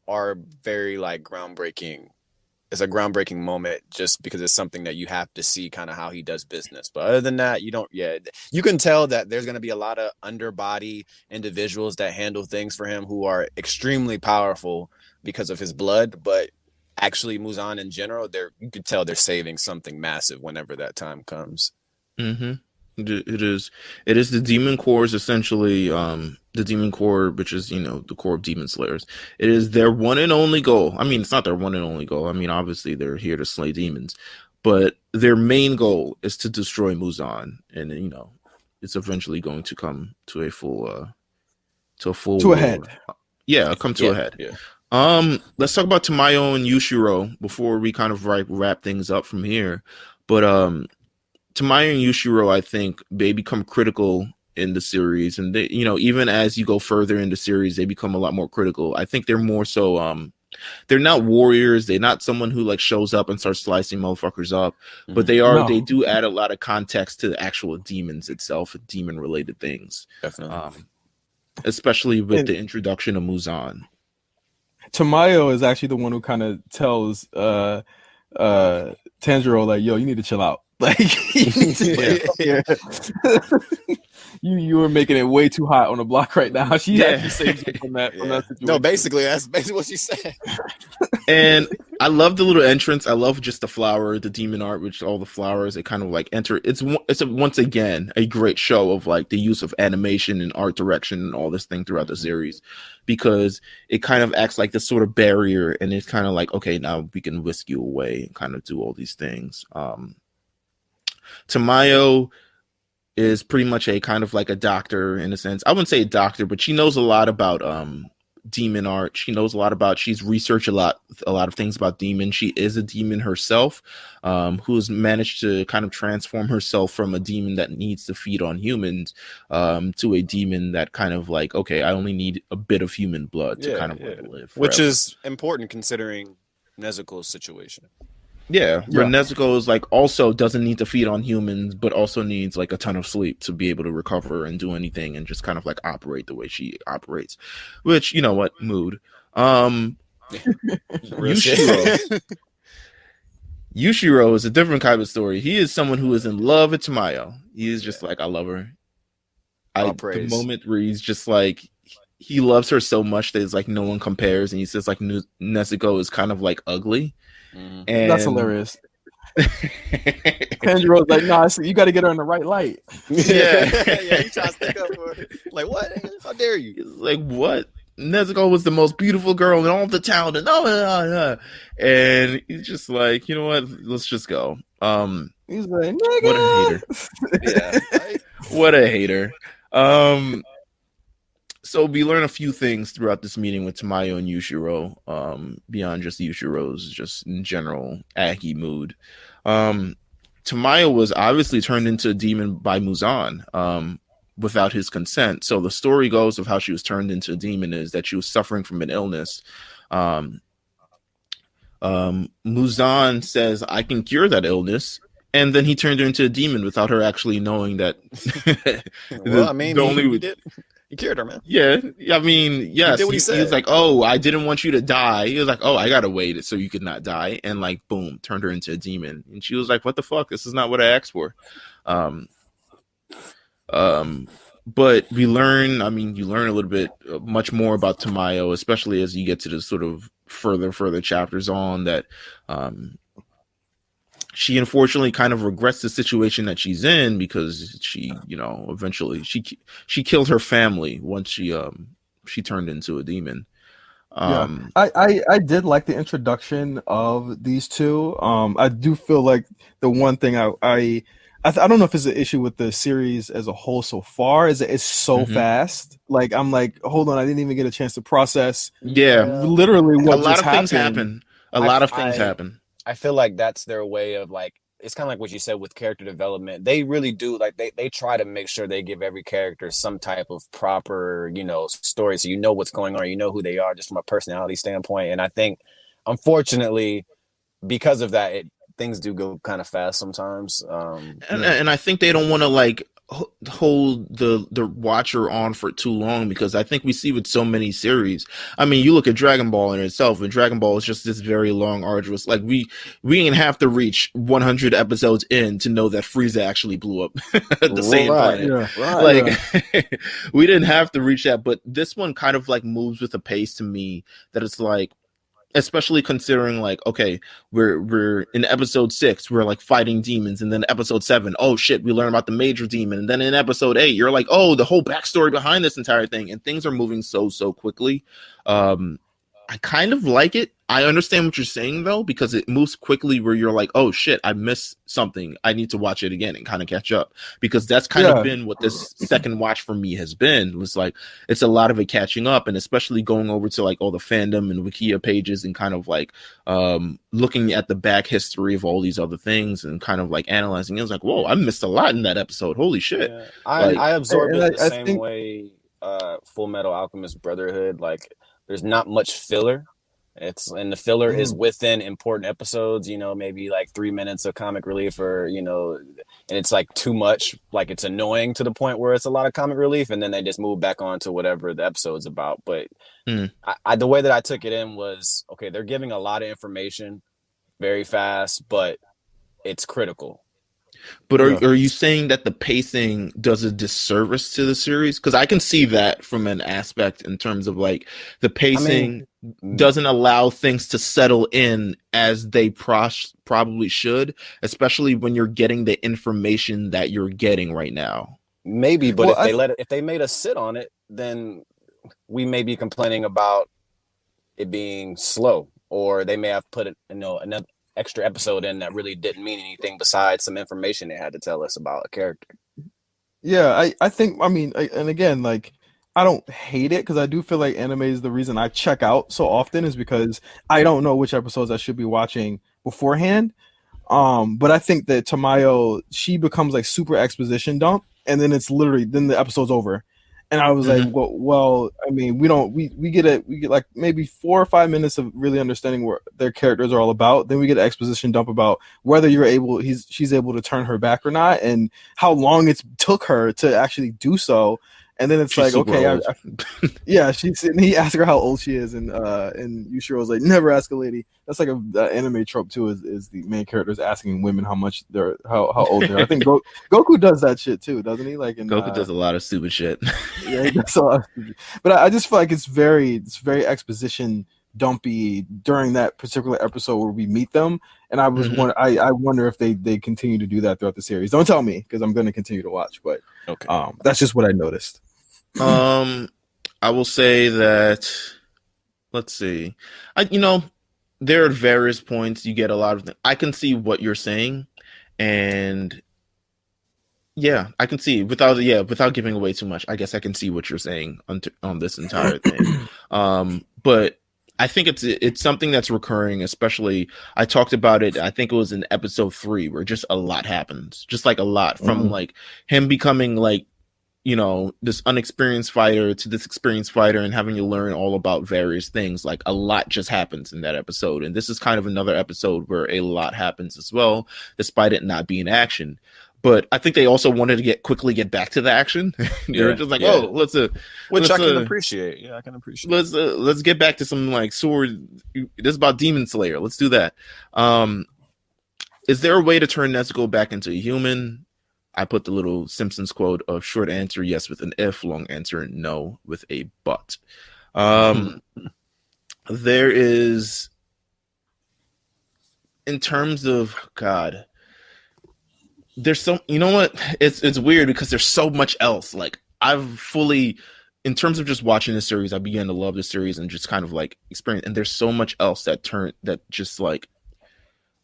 are very groundbreaking. It's a groundbreaking moment just because it's something that you have to see kind of how he does business. But other than that, you don't. Yeah, you can tell that there's going to be a lot of underbody individuals that handle things for him who are extremely powerful because of his blood. But actually, Muzan in general, you could tell they're saving something massive whenever that time comes. Mm-hmm. It is. It is the Demon Core is essentially the Demon Core, which is the core of Demon Slayers. It is their one and only goal. I mean, it's not their one and only goal. I mean, obviously they're here to slay demons, but their main goal is to destroy Muzan, and it's eventually going to come to a full To a head. Yeah, come to a head. Yeah. Let's talk about Tamayo and Yushiro before we kind of wrap things up from here. But Tamayo and Yushiro, I think they become critical in the series, and they, even as you go further in the series, they become a lot more critical. I think they're more so. They're not warriors. They're not someone who like shows up and starts slicing motherfuckers up, but they are. No. They do add a lot of context to the actual demons itself, demon related things. Definitely. Especially with the introduction of Muzan. Tamayo is actually the one who kind of tells Tanjiro, like, yo, you need to chill out. Like, you were making it way too hot on the block right now. She actually saves you from that situation. No, basically, that's basically what she said. And I love the little entrance. I love just the flower, the demon art, which all the flowers, they kind of like enter. It's once again a great show of like the use of animation and art direction and all this thing throughout the series, because it kind of acts like this sort of barrier, and it's kind of like, okay, now we can whisk you away and kind of do all these things. Tamayo is pretty much a kind of like a doctor in a sense. I wouldn't say a doctor, but she knows a lot about demon art. She knows a lot about, she's researched a lot of things about demons. She is a demon herself, who has managed to kind of transform herself from a demon that needs to feed on humans to a demon that kind of like, okay, I only need a bit of human blood to kind of like live forever. Which is important considering Nezuko's situation. Yeah, Nezuko is like also doesn't need to feed on humans, but also needs like a ton of sleep to be able to recover and do anything and just kind of like operate the way she operates. Which, you know what, mood. Yushiro is a different kind of story. He is someone who is in love with Tamayo. He is just like, I love her. The moment where he's just like, he loves her so much that it's like no one compares, and he says like Nezuko is kind of like ugly. Mm-hmm. And that's hilarious. Tanjiro's like, nah, you got to get her in the right light. Yeah, he tries to stick up for her. Like, what? How dare you? Like, what? Nezuko was the most beautiful girl in all the town, and he's just like, you know what? Let's just go. He's like, nigga. What a hater. What a hater. So we learn a few things throughout this meeting with Tamayo and Yushiro, beyond just Yushiro's just in general aggy mood. Tamayo was obviously turned into a demon by Muzan without his consent. So the story goes of how she was turned into a demon is that she was suffering from an illness. Muzan says, I can cure that illness. And then he turned her into a demon without her actually knowing that. Well, I mean, he did. He cured her, man. Yeah, I mean, yes. He did what he said. He was like, oh, I didn't want you to die. He was like, oh, I gotta wait so you could not die. And like, boom, turned her into a demon. And she was like, what the fuck? This is not what I asked for. But you learn a little bit much more about Tamayo, especially as you get to the sort of further chapters on that. She unfortunately kind of regrets the situation that she's in because she, eventually she killed her family once she turned into a demon. I did like the introduction of these two. I do feel like the one thing I don't know if it's an issue with the series as a whole so far is that it's so fast. Like I'm like, hold on, I didn't even get a chance to process. Yeah, literally what a lot of things happen. A lot of things happen. I feel like that's their way of like, it's kind of like what you said with character development. They really do, like they try to make sure they give every character some type of proper, story. So you know what's going on, you know who they are just from a personality standpoint. And I think, unfortunately, because of that, things do go kind of fast sometimes. And I think they don't want to like hold the watcher on for too long, because I think we see with so many series. I mean, you look at Dragon Ball in itself, and Dragon Ball is just this very long, arduous. Like we didn't have to reach 100 episodes in to know that Frieza actually blew up the same planet. Yeah, we didn't have to reach that, but this one kind of like moves with a pace to me that it's like, especially considering like, okay, we're in episode 6, we're like fighting demons, and then episode 7, oh shit, we learn about the major demon, and then in episode 8, you're like, oh, the whole backstory behind this entire thing, and things are moving so quickly. I kind of like it. I understand what you're saying though, because it moves quickly where you're like, oh shit, I missed something. I need to watch it again and kind of catch up, because that's kind of been what this second watch for me has been. It was like, it's a lot of it catching up, and especially going over to like all the fandom and Wikia pages and kind of like looking at the back history of all these other things and kind of like analyzing. It was like, whoa, I missed a lot in that episode. Holy shit. Yeah. I absorbed it the same way Full Metal Alchemist Brotherhood. Like, there's not much filler. And the filler is within important episodes, maybe like 3 minutes of comic relief, or and it's like too much, like it's annoying to the point where it's a lot of comic relief, and then they just move back on to whatever the episode's about. But the way that I took it in was, okay, they're giving a lot of information very fast, but it's critical. But are you saying that the pacing does a disservice to the series? Because I can see that from an aspect in terms of like the pacing doesn't allow things to settle in as they probably should, especially when you're getting the information that you're getting right now. Maybe, but if they made us sit on it, then we may be complaining about it being slow, or they may have put it, another extra episode in that really didn't mean anything besides some information they had to tell us about a character. Yeah, I think, and again, like, I don't hate it, because I do feel like anime is the reason I check out so often, is because I don't know which episodes I should be watching beforehand. But I think that Tamayo, she becomes like super exposition dump, and then it's literally, then the episode's over. And I was like, well, we get like maybe 4 or 5 minutes of really understanding what their characters are all about. Then we get an exposition dump about whether she's able to turn her back or not, and how long it took her to actually do so. And then it's she's like, okay, and he asked her how old she is, and Yushiro's like, never ask a lady. That's like an anime trope too, is the main characters asking women how old they are. I think Goku does that shit too, doesn't he? Like, Goku does a lot of stupid shit. Yeah, he does a lot of stupid. But I just feel like it's very exposition dumpy during that particular episode where we meet them, and I was I wonder if they continue to do that throughout the series. Don't tell me, because I'm going to continue to watch, but that's just what I noticed. I will say that, let's see, there are various points you get a lot of I can see what you're saying, and I can see without giving away too much. I guess I can see what you're saying on this entire thing. But I think it's something that's recurring, especially I talked about it, I think it was in episode 3, where just a lot happens, just like a lot from like him becoming like, this unexperienced fighter to this experienced fighter, and having to learn all about various things. Like, a lot just happens in that episode. And this is kind of another episode where a lot happens as well, despite it not being action. But I think they also wanted to quickly get back to the action. They're just like, which I can appreciate. Yeah, I can appreciate. Let's get back to some like sword. This is about Demon Slayer. Let's do that. Is there a way to turn Nezuko back into a human? I put the little Simpsons quote of short answer yes with an if, long answer no with a but. There is, in terms of God, there's some, what? It's weird because there's so much else. Like, I've fully, in terms of just watching the series, I began to love the series and just kind of like experience. And there's so much else that just like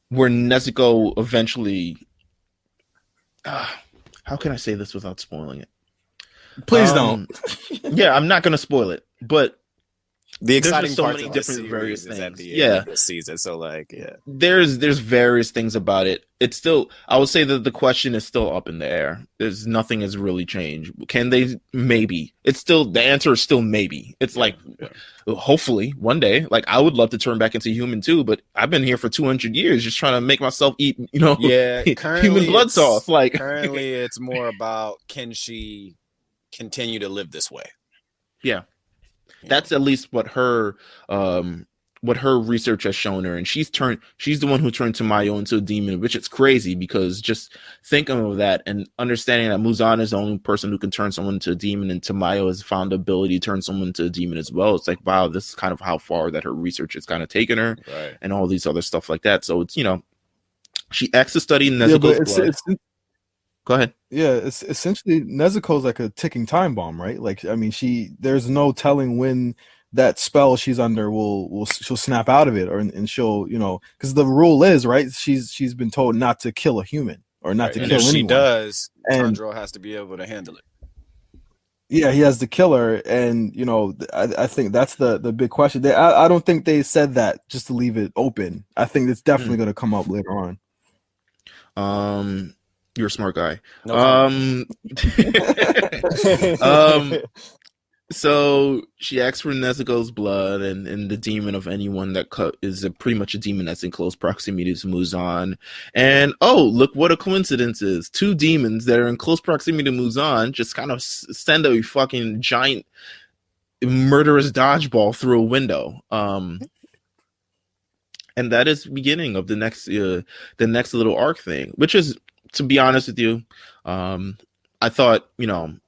where Nezuko eventually. How can I say this without spoiling it? Please don't. Yeah, I'm not going to spoil it, but the exciting so parts many of different various things. At the end of the season, so there's various things about it. It's still, I would say that the question is still up in the air. There's nothing has really changed. Can they? Maybe. It's still, the answer is still maybe. It's like, hopefully one day. Like, I would love to turn back into human too, but I've been here for 200 years just trying to make myself eat, human blood sauce. Like, currently, it's more about, can she continue to live this way? Yeah. That's at least what her what her research has shown her, and she's the one who turned Tamayo into a demon, which is crazy because just thinking of that and understanding that Muzan is the only person who can turn someone into a demon, and Tamayo has found the ability to turn someone into a demon as well. It's like, wow, this is kind of how far that her research has kind of taken her, Right. and all these other stuff like that. So it's, she asked to study Nezuko's blood. Go ahead. Yeah, it's essentially Nezuko's like a ticking time bomb, right? Like, I mean, there's no telling when that spell she's under she'll snap out of it, and she'll, because the rule is, right, she's been told not to kill a human or not to kill anyone. If she does, and Tanjiro has to be able to handle it. Yeah, he has to kill her, and I think that's the big question. I don't think they said that just to leave it open. I think it's definitely going to come up later on. You're a smart guy. No So she asks for Nezuko's blood and the demon of anyone that is pretty much a demon that's in close proximity to Muzan. And look what a coincidence is. 2 demons that are in close proximity to Muzan just kind of send a fucking giant murderous dodgeball through a window. And that is the beginning of the next little arc thing, which is, to be honest with you, I thought,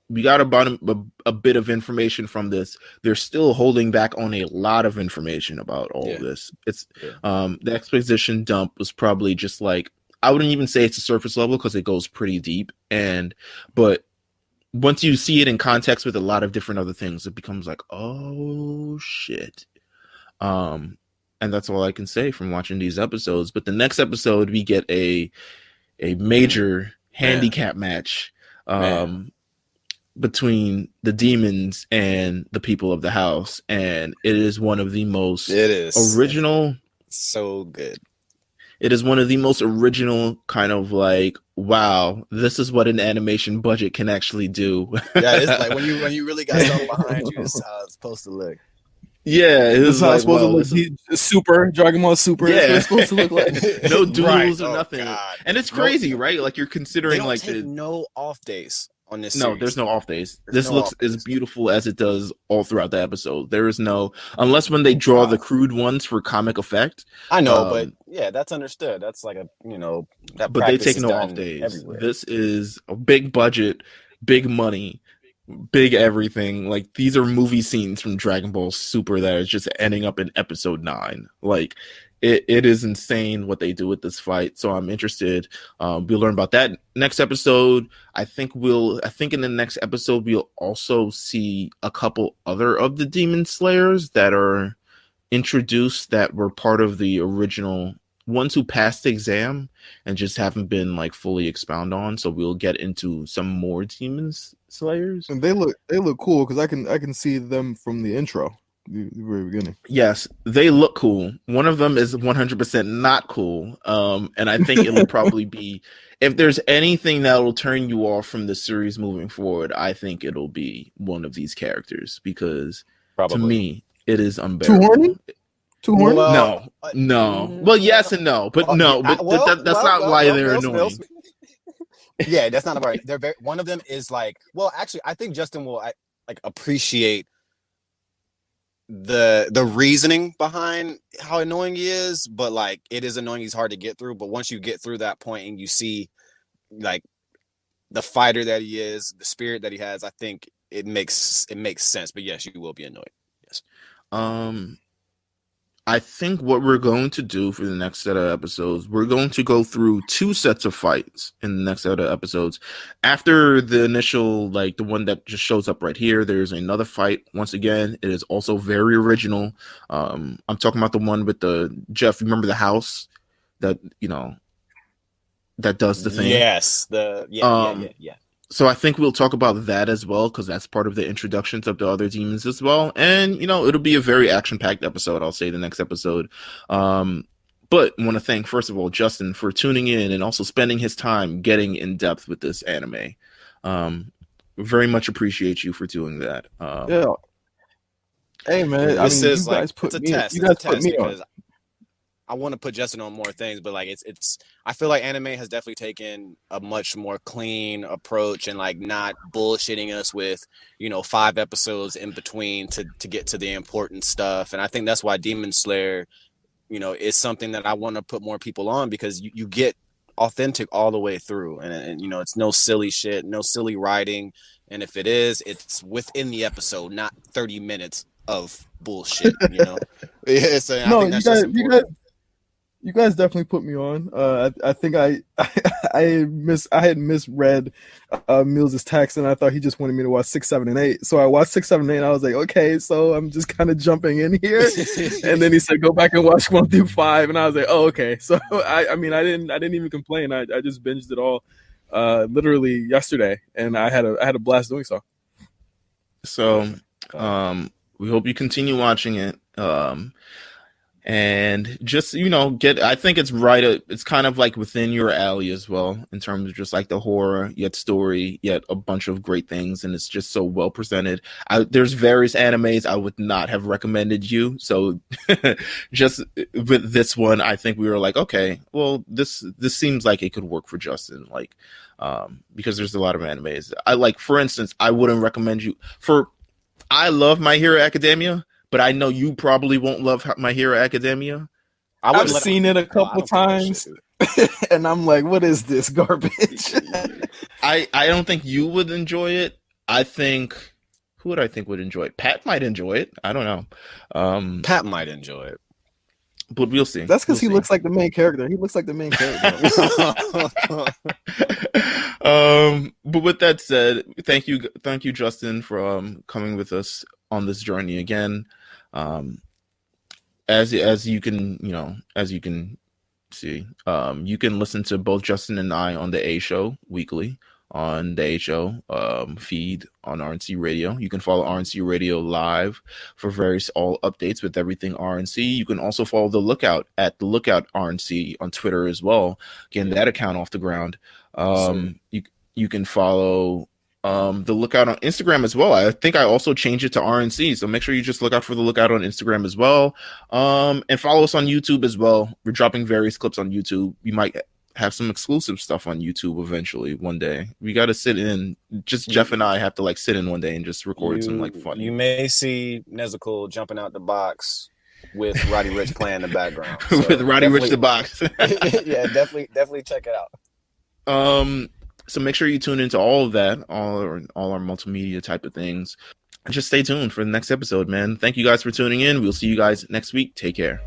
we got a bit of information from this. They're still holding back on a lot of information about all of this. It's the exposition dump was probably just like, I wouldn't even say it's a surface level because it goes pretty deep. But once you see it in context with a lot of different other things, it becomes like, oh shit. And that's all I can say from watching these episodes. But the next episode, we get a major handicap match between the demons and the people of the house, and it is one of the most original. So good. It is one of the most original kind of like, wow, this is what an animation budget can actually do. Yeah, it's like when you really got something behind you, it's how it's supposed to look. Yeah, it was like, supposed to look. Super Dragon Ball Super. Yeah, it's supposed to look like no duels or nothing. God. And it's crazy, right? Like you're considering like no off days on this. No, there's no off days. This looks as beautiful as it does all throughout the episode. There is no, unless when they draw the crude ones for comic effect. I know, but yeah, that's understood. That's like a that. But they take no off days. Everywhere. This is a big budget, big money. Big everything. Like these are movie scenes from Dragon Ball Super that is just ending up in episode 9. Like it is insane what they do with this fight. So I'm interested. We'll learn about that next episode. I think in the next episode we'll also see a couple other of the Demon Slayers that are introduced that were part of the original ones who passed the exam and just haven't been like fully expounded on. So we'll get into some more Demon Slayers. And they look cool because I can see them from the intro, the very beginning. Yes, they look cool. One of them is 100% not cool. And I think it'll probably be, if there's anything that will turn you off from the series moving forward, I think it'll be one of these characters because to me it is unbearable. Too horny? Too horny? No. Well, yes and no, but no. But that's not why they're annoying. Yeah, that's not about. They're one of them is like. Well, actually, I think Justin will like appreciate the reasoning behind how annoying he is. But like, it is annoying. He's hard to get through. But once you get through that point and you see like the fighter that he is, the spirit that he has, I think it makes sense. But yes, you will be annoyed. Yes. I think what we're going to do for the next set of episodes, we're going to go through 2 sets of fights in the next set of episodes. After the initial, like the one that just shows up right here, there's another fight. Once again, it is also very original. I'm talking about the one with the Jeff. Remember the house that that does the thing? Yes. Yeah. So I think we'll talk about that as well, because that's part of the introductions of the other demons as well. And, it'll be a very action-packed episode, I'll say, the next episode. But I want to thank, first of all, Justin for tuning in and also spending his time getting in depth with this anime. Very much appreciate you for doing that. Yeah. Hey, man. This is like, it's a test. You guys put me on. I want to put Justin on more things, but like it's I feel like anime has definitely taken a much more clean approach and like not bullshitting us with, 5 episodes in between to get to the important stuff. And I think that's why Demon Slayer, is something that I want to put more people on, because you get authentic all the way through, and it's no silly shit, no silly writing, and if it is, it's within the episode, not 30 minutes of bullshit. Yeah, so I No, think that's just important. you guys definitely put me on. I think I had misread Meelz' text, and I thought he just wanted me to watch 6, 7, and 8. So I watched 6, 7, and 8. And I was like, okay, so I'm just kind of jumping in here. And then he said, go back and watch 1 through 5, and I was like, oh, okay. So I mean, I didn't even complain. I just binged it all literally yesterday, and I had a blast doing so. So we hope you continue watching it. And just, I think it's right. It's kind of like within your alley as well, in terms of just like the horror, yet story, yet a bunch of great things. And it's just so well presented. There's various animes I would not have recommended you. So just with this one, I think we were like, okay, well, this seems like it could work for Justin. Like, because there's a lot of animes. For instance, I wouldn't recommend you I love My Hero Academia, but I know you probably won't love My Hero Academia. I've seen it a couple times, and I'm like, what is this garbage? I don't think you would enjoy it. Who would I think would enjoy it? Pat might enjoy it. I don't know. Pat might enjoy it. But we'll see. That's because he looks like the main character. He looks like the main character. But with that said, thank you, Justin, for coming with us on this journey again. As you can see, you can listen to both Justin and I on the A Show weekly on the A Show feed on RNC Radio. You can follow RNC Radio Live for various all updates with everything RNC. You can also follow The Lookout at The Lookout RNC on Twitter as well, getting that account off the ground. You can follow The Lookout on Instagram as well. I think I also changed it to RNC, so make sure you just look out for The Lookout on Instagram as well. And follow us on YouTube as well. We're dropping various clips on YouTube. We might have some exclusive stuff on YouTube eventually one day. We got to sit in. Just Jeff and I have to sit in one day and just record some funny. You may see Nezuko jumping out the box with Roddy Ricch playing in the background. So with Roddy Ricch the box. Yeah, definitely check it out. So make sure you tune into all of that, all our multimedia type of things. And just stay tuned for the next episode, man. Thank you guys for tuning in. We'll see you guys next week. Take care.